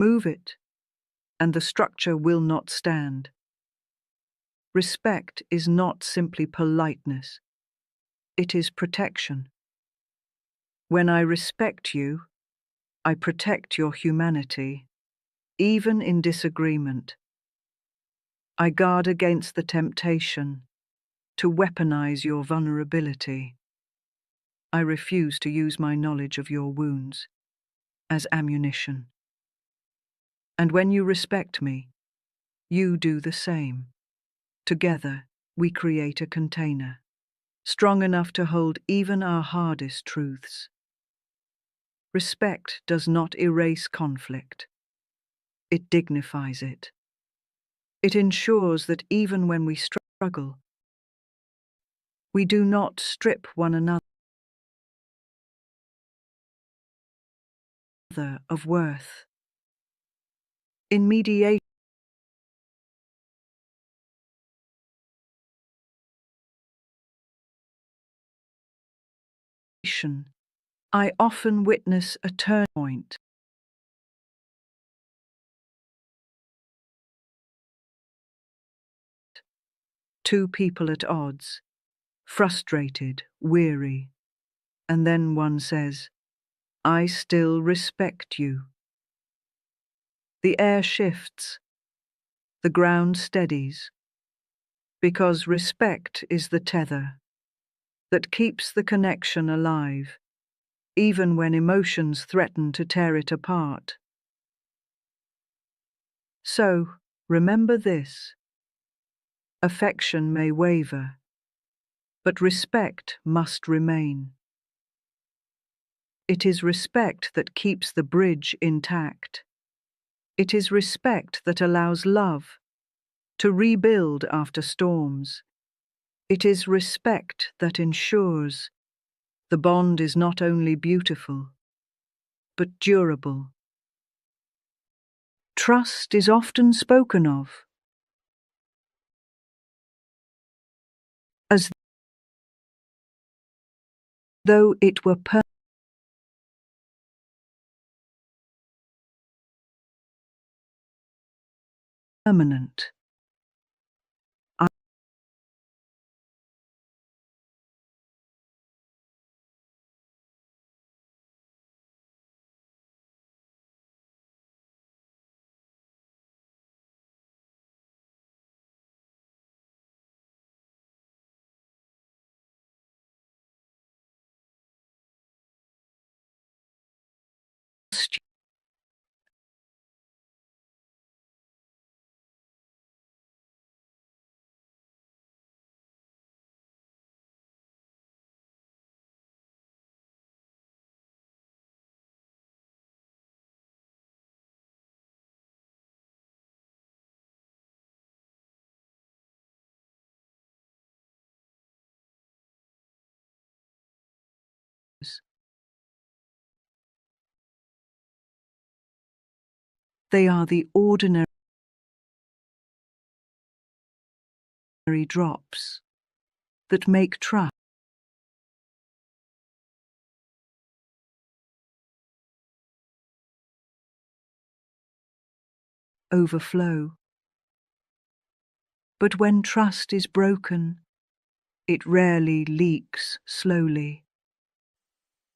Move it, and the structure will not stand. Respect is not simply politeness. It is protection. When I respect you, I protect your humanity, even in disagreement. I guard against the temptation to weaponize your vulnerability. I refuse to use my knowledge of your wounds as ammunition. And when you respect me, you do the same. Together, we create a container, strong enough to hold even our hardest truths. Respect does not erase conflict. It dignifies it. It ensures that even when we struggle, we do not strip one another of worth. In mediation, I often witness a turning point. Two people at odds, frustrated, weary, and then one says, "I still respect you." The air shifts, the ground steadies, because respect is the tether that keeps the connection alive, even when emotions threaten to tear it apart. So, remember this: affection may waver, but respect must remain. It is respect that keeps the bridge intact. It is respect that allows love to rebuild after storms. It is respect that ensures the bond is not only beautiful, but durable. Trust is often spoken of as though it were permanent. They are the ordinary drops that make trust overflow. But when trust is broken, it rarely leaks slowly.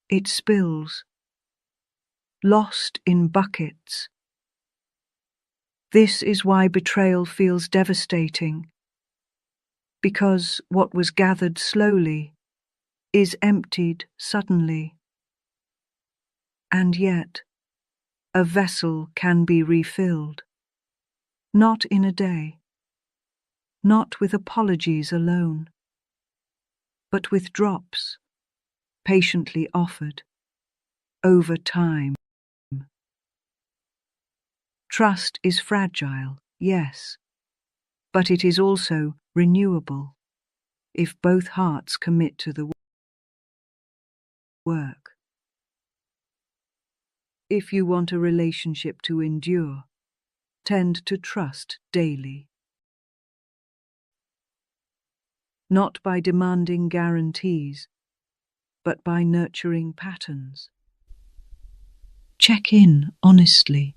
It spills, lost in buckets. This is why betrayal feels devastating, because what was gathered slowly is emptied suddenly. And yet, a vessel can be refilled, not in a day, not with apologies alone, but with drops, patiently offered, over time. Trust is fragile, yes, but it is also renewable if both hearts commit to the work. If you want a relationship to endure, tend to trust daily. Not by demanding guarantees, but by nurturing patterns. Check in honestly.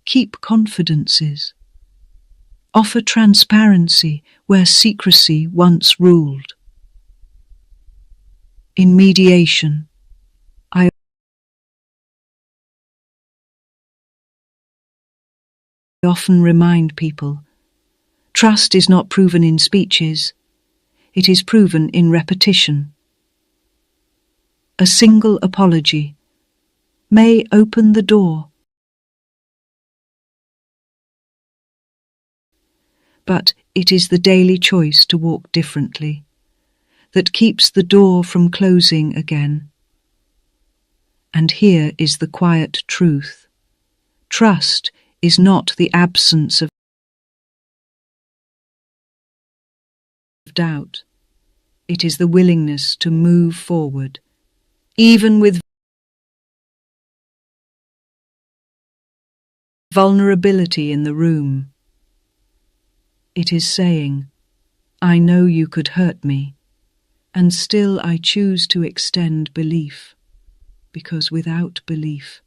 Keep confidences. Offer transparency where secrecy once ruled. In mediation, I often remind people, trust is not proven in speeches, it is proven in repetition. A single apology may open the door, but it is the daily choice to walk differently that keeps the door from closing again. And here is the quiet truth. Trust is not the absence of doubt. It is the willingness to move forward, even with vulnerability in the room. It is saying, I know you could hurt me, and still I choose to extend belief, because without belief,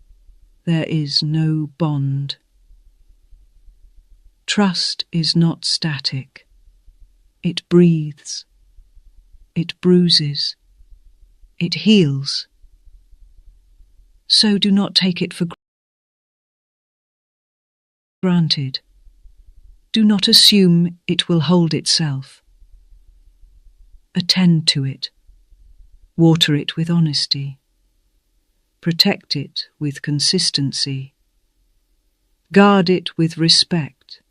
there is no bond. Trust is not static. It breathes. It bruises. It heals. So do not take it for granted. Do not assume it will hold itself. Attend to it. Water it with honesty. Protect it with consistency. Guard it with respect.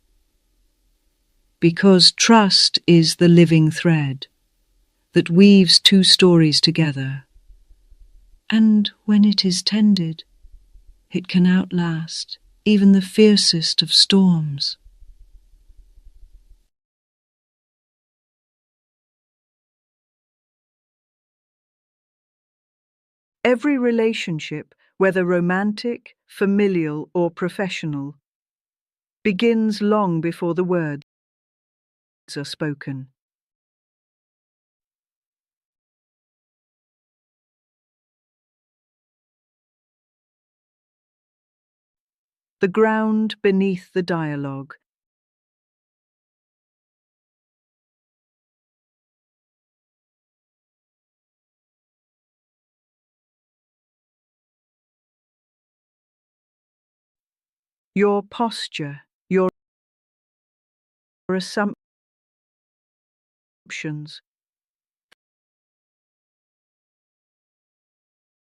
Because trust is the living thread that weaves two stories together, and when it is tended, it can outlast even the fiercest of storms. Every relationship, whether romantic, familial, or professional, begins long before the words are spoken. The ground beneath the dialogue. Your posture, your assumptions,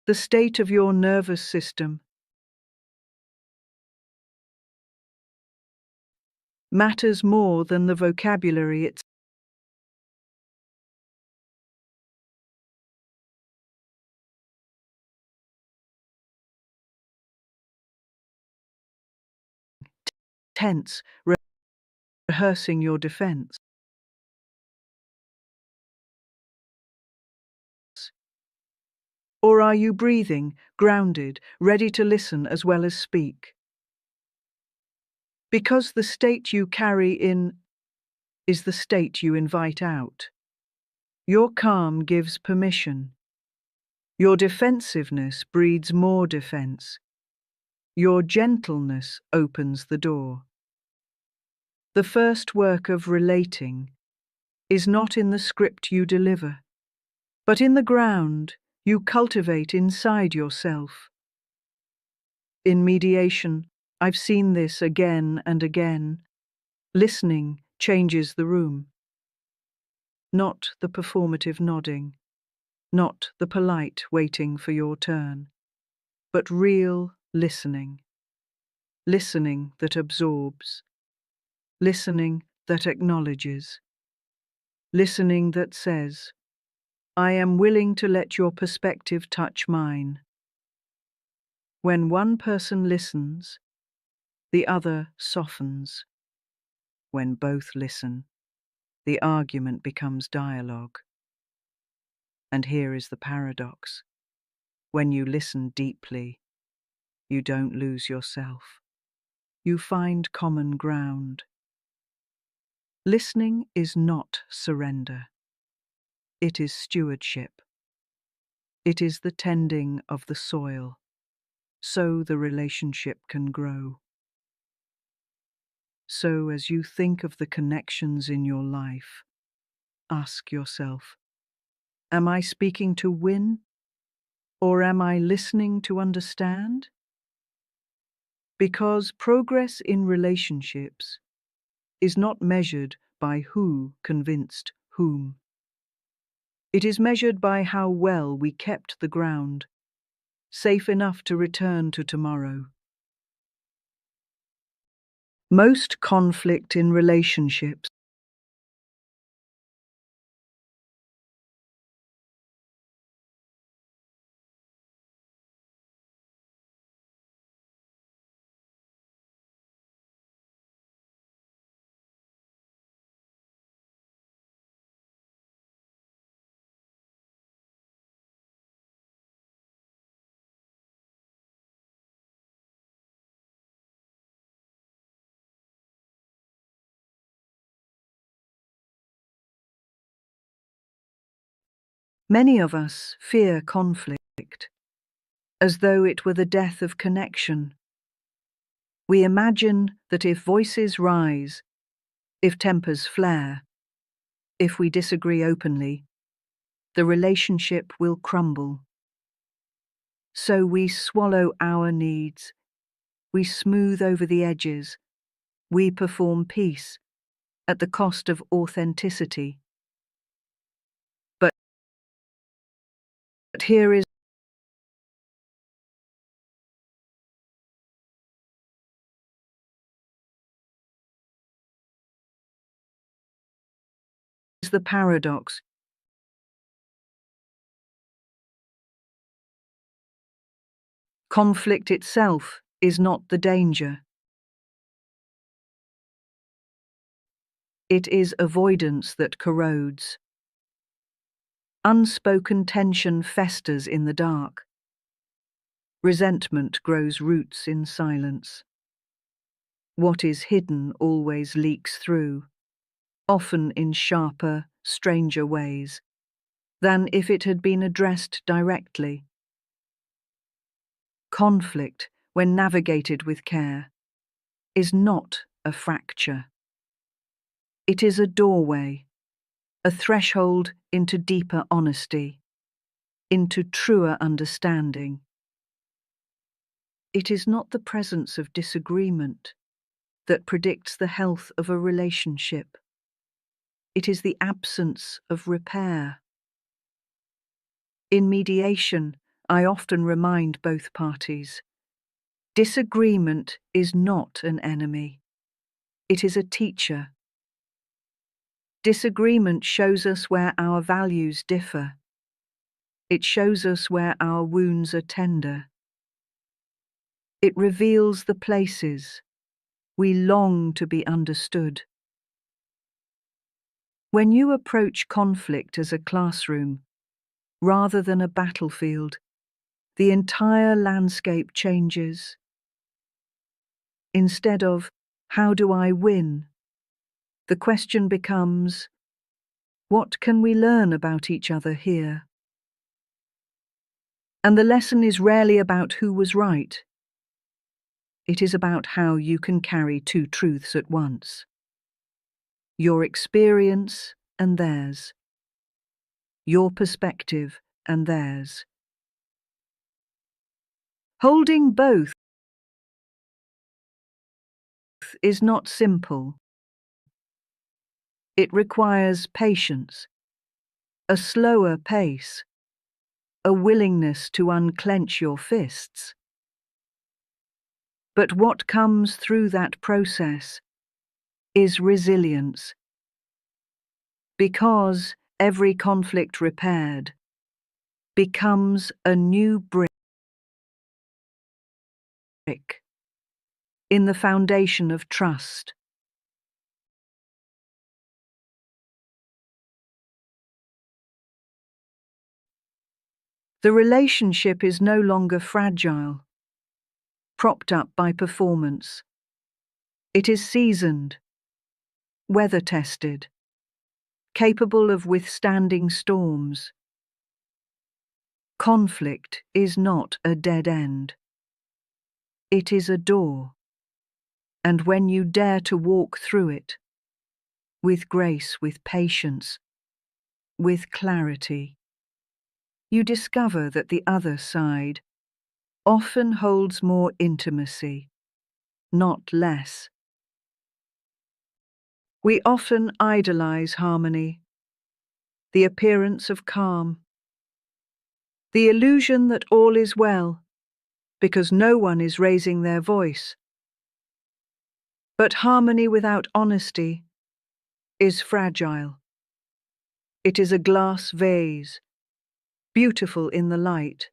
the state of your nervous system matters more than the vocabulary itself. Tense, rehearsing your defense. Or are you breathing, grounded, ready to listen as well as speak? Because the state you carry in is the state you invite out. Your calm gives permission. Your defensiveness breeds more defense. Your gentleness opens the door. The first work of relating is not in the script you deliver, but in the ground you cultivate inside yourself. In mediation, I've seen this again and again. Listening changes the room. Not the performative nodding, not the polite waiting for your turn, but real listening. Listening that absorbs. Listening that acknowledges. Listening that says, I am willing to let your perspective touch mine. When one person listens, the other softens. When both listen, the argument becomes dialogue. And here is the paradox. When you listen deeply, you don't lose yourself. You find common ground. Listening is not surrender. It is stewardship. It is the tending of the soil, so the relationship can grow. So, as you think of the connections in your life, ask yourself, am I speaking to win, or am I listening to understand? Because progress in relationships is not measured by who convinced whom. It is measured by how well we kept the ground, safe enough to return to tomorrow. Most conflict in relationships Many of us fear conflict, as though it were the death of connection. We imagine that if voices rise, if tempers flare, if we disagree openly, the relationship will crumble. So we swallow our needs, we smooth over the edges, we perform peace at the cost of authenticity. But here is the paradox. Conflict itself is not the danger. It is avoidance that corrodes. Unspoken tension festers in the dark. Resentment grows roots in silence. What is hidden always leaks through, often in sharper, stranger ways, than if it had been addressed directly. Conflict, when navigated with care, is not a fracture. It is a doorway, a threshold into deeper honesty, into truer understanding. It is not the presence of disagreement that predicts the health of a relationship. It is the absence of repair. In mediation, I often remind both parties, disagreement is not an enemy. It is a teacher. Disagreement shows us where our values differ. It shows us where our wounds are tender. It reveals the places we long to be understood. When you approach conflict as a classroom, rather than a battlefield, the entire landscape changes. Instead of, how do I win? The question becomes, what can we learn about each other here? And the lesson is rarely about who was right. It is about how you can carry two truths at once. Your experience and theirs. Your perspective and theirs. Holding both is not simple. It requires patience, a slower pace, a willingness to unclench your fists. But what comes through that process is resilience. Because every conflict repaired becomes a new brick in the foundation of trust. The relationship is no longer fragile, propped up by performance. It is seasoned, weather-tested, capable of withstanding storms. Conflict is not a dead end. It is a door, And when you dare to walk through it, with grace, with patience, with clarity, you discover that the other side often holds more intimacy, not less. We often idolize harmony, the appearance of calm, the illusion that all is well, because no one is raising their voice. But harmony without honesty is fragile. It is a glass vase, beautiful in the light,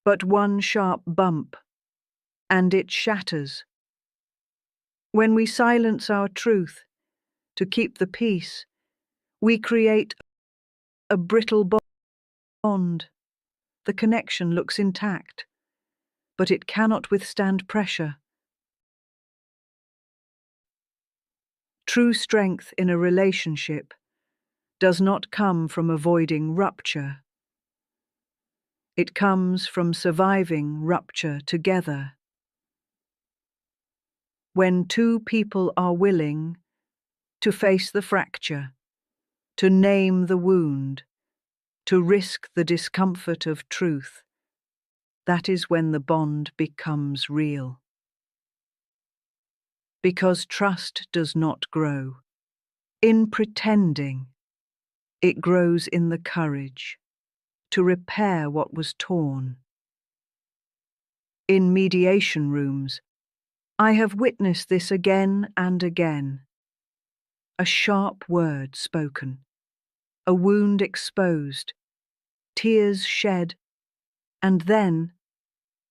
but one sharp bump, and it shatters. When we silence our truth to keep the peace, we create a brittle bond. The connection looks intact, but it cannot withstand pressure. True strength in a relationship does not come from avoiding rupture. It comes from surviving rupture together. When two people are willing to face the fracture, to name the wound, to risk the discomfort of truth, that is when the bond becomes real. Because trust does not grow in pretending, it grows in the courage to repair what was torn. In mediation rooms, I have witnessed this again and again. A sharp word spoken, a wound exposed, tears shed, and then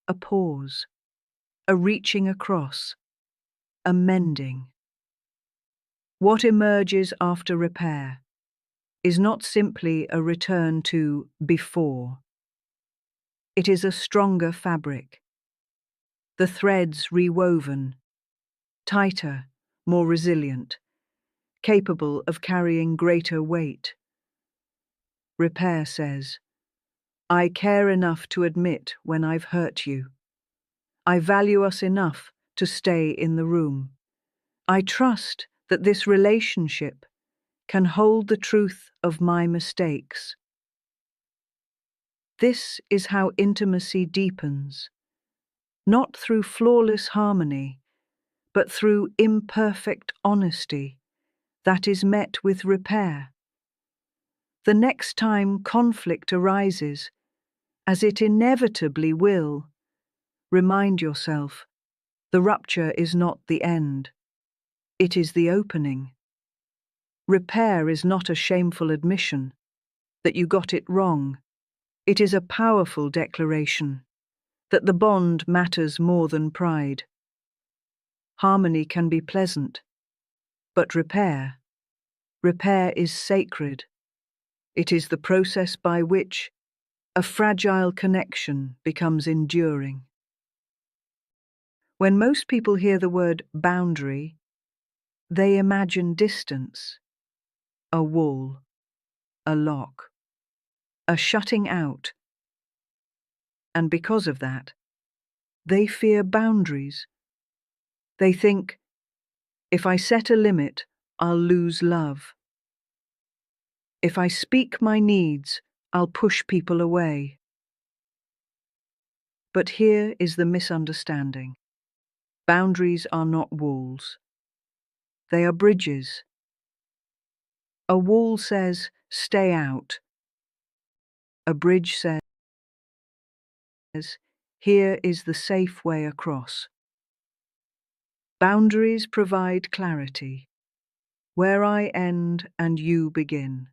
a pause, a reaching across, a mending. What emerges after repair is not simply a return to before. It is a stronger fabric, the threads rewoven, tighter, more resilient, capable of carrying greater weight. Repair says, I care enough to admit when I've hurt you. I value us enough to stay in the room. I trust that this relationship can hold the truth of my mistakes. This is how intimacy deepens, not through flawless harmony, but through imperfect honesty that is met with repair. The next time conflict arises, as it inevitably will, remind yourself, the rupture is not the end. It is the opening. Repair is not a shameful admission that you got it wrong. It is a powerful declaration that the bond matters more than pride. Harmony can be pleasant, but repair is sacred. It is the process by which a fragile connection becomes enduring. When most people hear the word boundary, they imagine distance, a wall, a lock, a shutting out. And because of that, they fear boundaries. They think, if I set a limit, I'll lose love. If I speak my needs, I'll push people away. But here is the misunderstanding. Boundaries are not walls. They are bridges. A wall says, stay out. A bridge says, here is the safe way across. Boundaries provide clarity, where I end and you begin,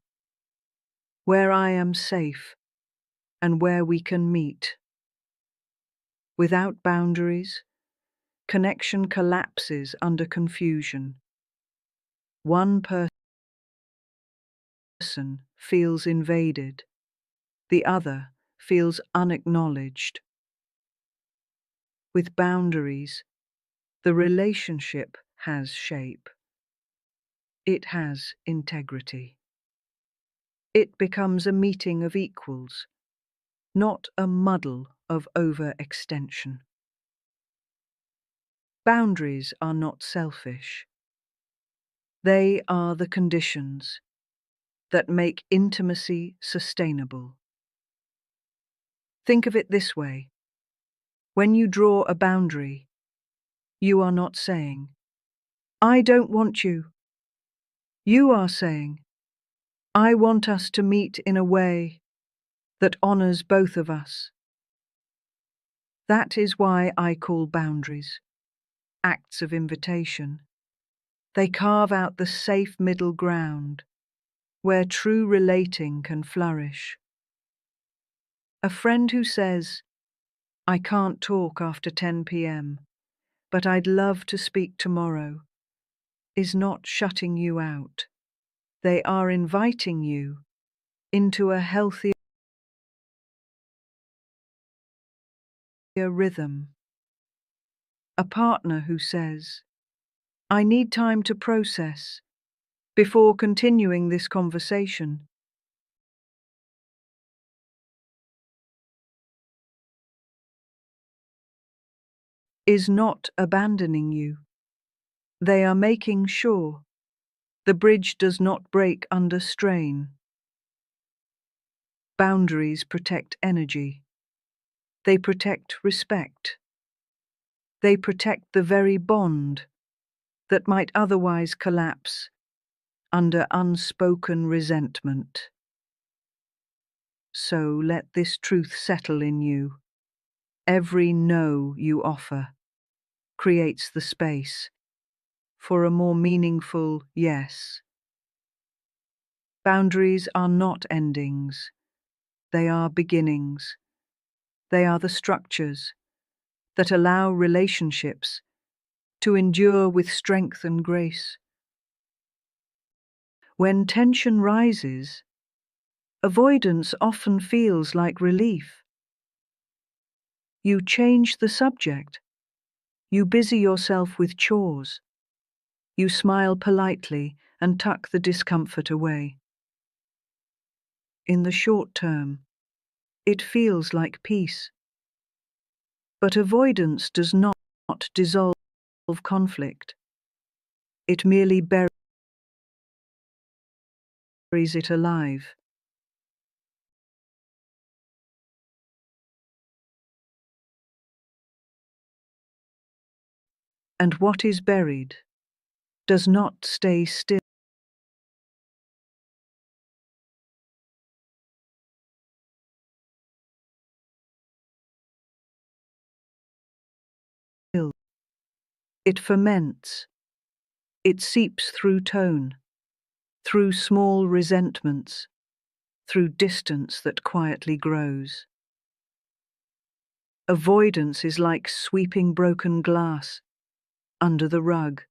where I am safe and where we can meet. Without boundaries, connection collapses under confusion. One person feels invaded, the other feels unacknowledged. With boundaries, the relationship has shape. It has integrity. It becomes a meeting of equals, not a muddle of overextension. Boundaries are not selfish. They are the conditions that make intimacy sustainable. Think of it this way. When you draw a boundary, you are not saying, "I don't want you." You are saying, "I want us to meet in a way that honors both of us." That is why I call boundaries acts of invitation. They carve out the safe middle ground where true relating can flourish. A friend who says, "I can't talk after 10 p.m., but I'd love to speak tomorrow," is not shutting you out. They are inviting you into a healthier rhythm. A partner who says, "I need time to process before continuing this conversation," is not abandoning you. They are making sure the bridge does not break under strain. Boundaries protect energy. They protect respect. They protect the very bond that might otherwise collapse under unspoken resentment. So let this truth settle in you. Every no you offer creates the space for a more meaningful yes. Boundaries are not endings. They are beginnings. They are the structures that allow relationships to endure with strength and grace. When tension rises, avoidance often feels like relief. You change the subject. You busy yourself with chores. You smile politely and tuck the discomfort away. In the short term, it feels like peace. But avoidance does not dissolve conflict. It merely buries it alive. And what is buried does not stay still. It ferments. It seeps through tone, through small resentments, through distance that quietly grows. Avoidance is like sweeping broken glass under the rug.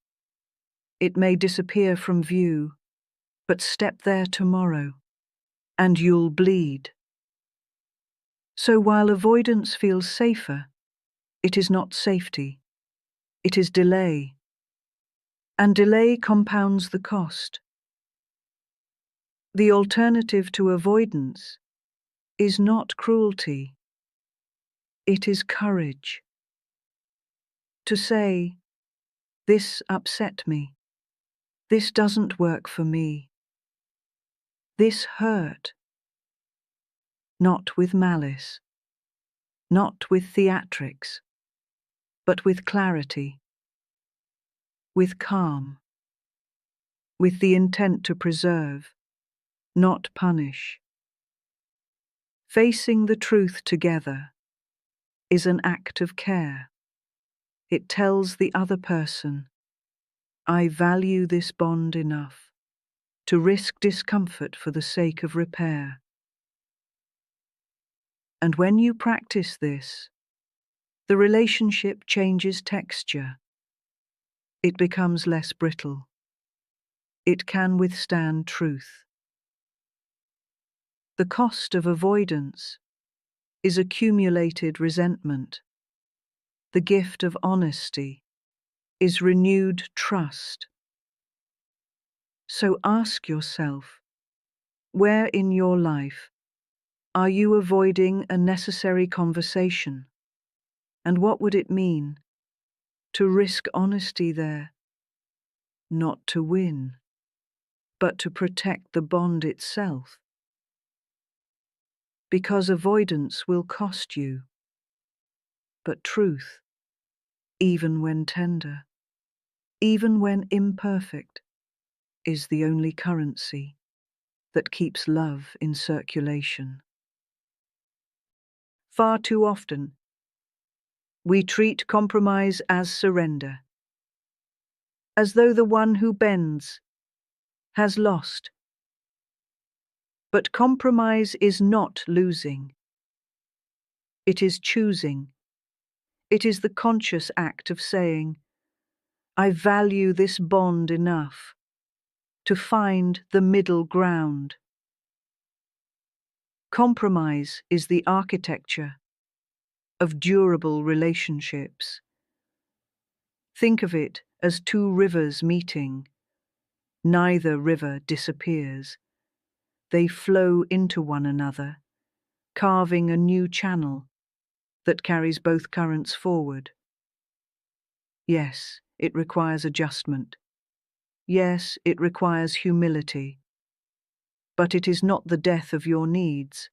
It may disappear from view, but step there tomorrow, and you'll bleed. So while avoidance feels safer, it is not safety. It is delay. And delay compounds the cost. The alternative to avoidance is not cruelty. It is courage. To say, "This upset me. This doesn't work for me. This hurt." Not with malice, not with theatrics, but with clarity, with calm, with the intent to preserve, not punish. Facing the truth together is an act of care. It tells the other person, "I value this bond enough to risk discomfort for the sake of repair." And when you practice this, the relationship changes texture. It becomes less brittle. It can withstand truth. The cost of avoidance is accumulated resentment. The gift of honesty is renewed trust. So ask yourself, where in your life are you avoiding a necessary conversation? And what would it mean to risk honesty there, not to win, but to protect the bond itself. Because avoidance will cost you, but truth, even when tender, even when imperfect, is the only currency that keeps love in circulation. Far too often, we treat compromise as surrender, as though the one who bends has lost. But compromise is not losing. It is choosing. It is the conscious act of saying, I value this bond enough to find the middle ground. Compromise is the architecture of durable relationships. Think of it as two rivers meeting. Neither river disappears. They flow into one another, carving a new channel that carries both currents forward. Yes, it requires adjustment. Yes, it requires humility. But it is not the death of your needs.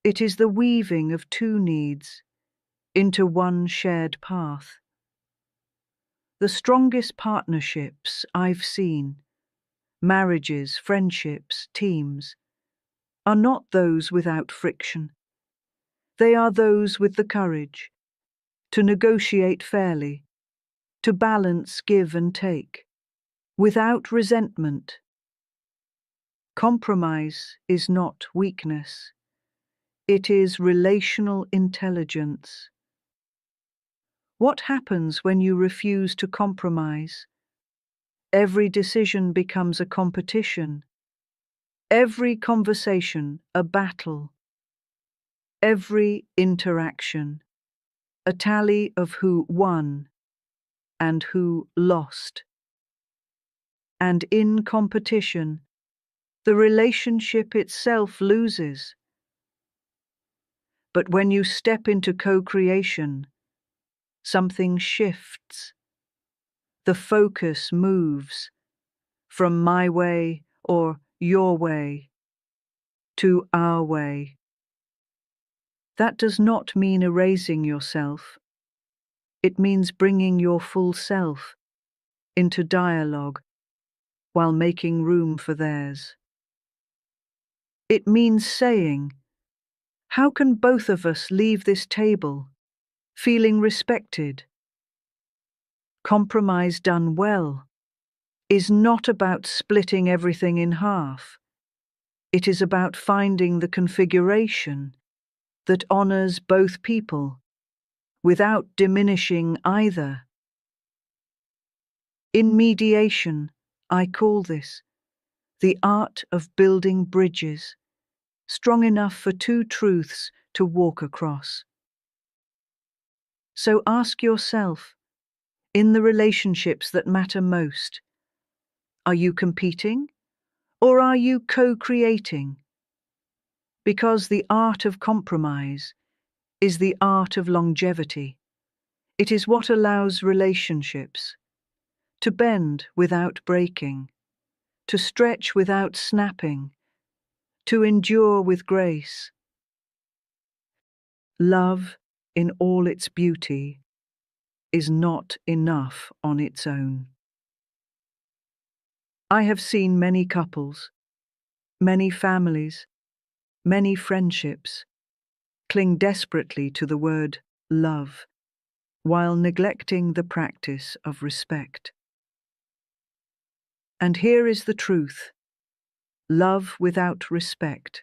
It is the weaving of two needs into one shared path. The strongest partnerships I've seen, marriages, friendships, teams, are not those without friction. They are those with the courage to negotiate fairly, to balance give and take, without resentment. Compromise is not weakness. It is relational intelligence. What happens when you refuse to compromise? Every decision becomes a competition. Every conversation a battle. Every interaction a tally of who won and who lost. And in competition, the relationship itself loses. But when you step into co-creation, something shifts. The focus moves from my way or your way to our way. That does not mean erasing yourself. It means bringing your full self into dialogue while making room for theirs. It means saying, how can both of us leave this table feeling respected? Compromise done well is not about splitting everything in half. It is about finding the configuration that honors both people without diminishing either. In mediation, I call this the art of building bridges, strong enough for two truths to walk across. So ask yourself, in the relationships that matter most, are you competing or are you co-creating? Because the art of compromise is the art of longevity. It is what allows relationships to bend without breaking, to stretch without snapping, to endure with grace. Love, in all its beauty, is not enough on its own. I have seen many couples, many families, many friendships cling desperately to the word love while neglecting the practice of respect. And here is the truth: love without respect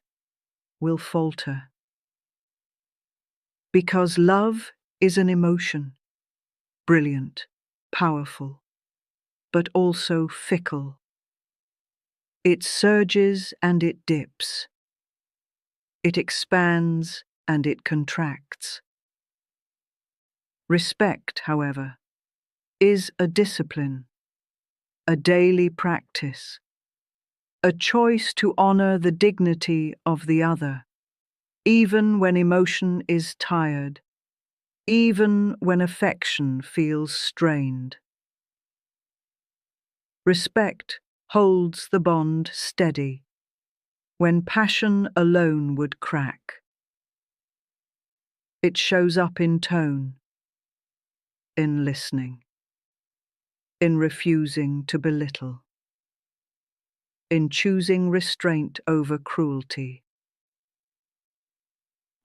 will falter. Because love is an emotion, brilliant, powerful, but also fickle. It surges and it dips. It expands and it contracts. Respect, however, is a discipline, a daily practice, a choice to honor the dignity of the other, even when emotion is tired, even when affection feels strained. Respect holds the bond steady when passion alone would crack. It shows up in tone, in listening, in refusing to belittle, in choosing restraint over cruelty.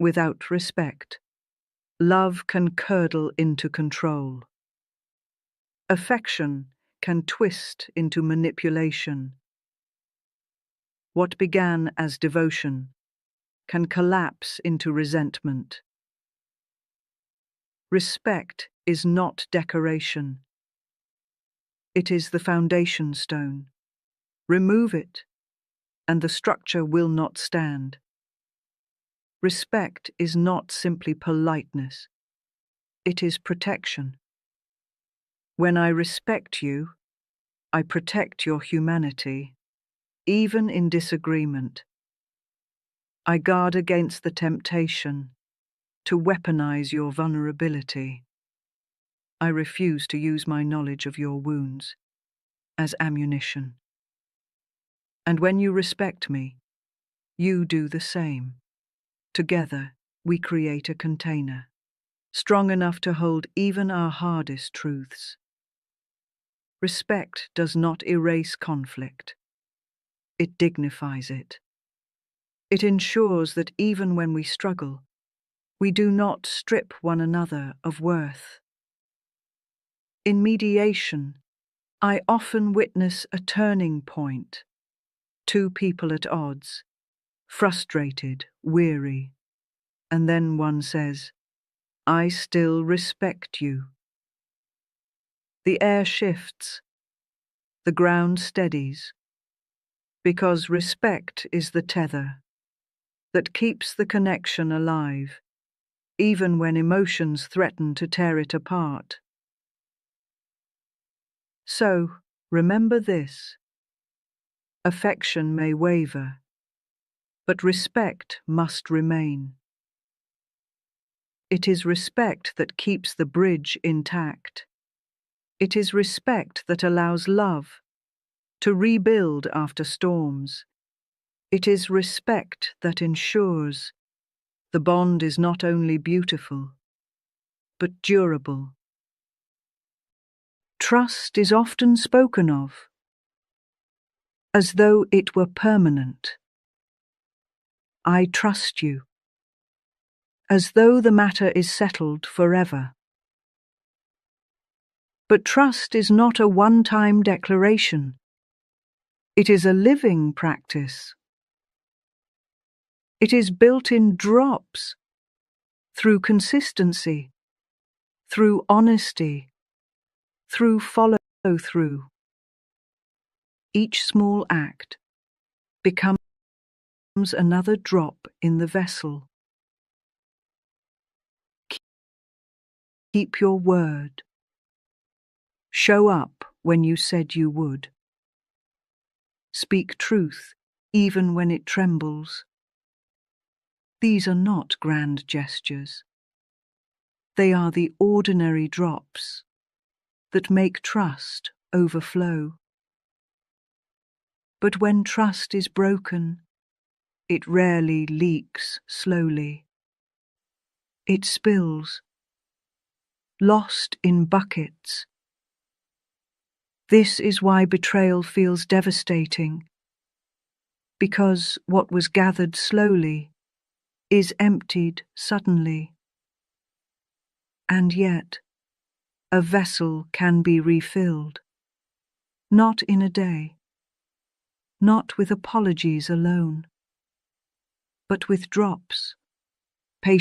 Without respect, love can curdle into control. Affection can twist into manipulation. What began as devotion can collapse into resentment. Respect is not decoration. It is the foundation stone. Remove it, and the structure will not stand. Respect is not simply politeness. It is protection. When I respect you, I protect your humanity, even in disagreement. I guard against the temptation to weaponize your vulnerability. I refuse to use my knowledge of your wounds as ammunition. And when you respect me, you do the same. Together, we create a container, strong enough to hold even our hardest truths. Respect does not erase conflict. It dignifies it. It ensures that even when we struggle, we do not strip one another of worth. In mediation, I often witness a turning point. Two people at odds, frustrated, weary, and then one says, "I still respect you." The air shifts, the ground steadies, because respect is the tether that keeps the connection alive, even when emotions threaten to tear it apart. So, remember this: affection may waver, but respect must remain. It is respect that keeps the bridge intact. It is respect that allows love to rebuild after storms. It is respect that ensures the bond is not only beautiful, but durable. Trust is often spoken of as though it were permanent. I trust you, as though the matter is settled forever. But trust is not a one-time declaration. It is a living practice. It is built in drops, through consistency, through honesty, through follow-through. Each small act becomes another drop in the vessel. Keep your word. Show up when you said you would. Speak truth even when it trembles. These are not grand gestures. They are the ordinary drops that make trust overflow. But when trust is broken, it rarely leaks slowly. It spills, lost in buckets. This is why betrayal feels devastating, because what was gathered slowly is emptied suddenly. And yet, a vessel can be refilled, not in a day, not with apologies alone, but with drops, patience,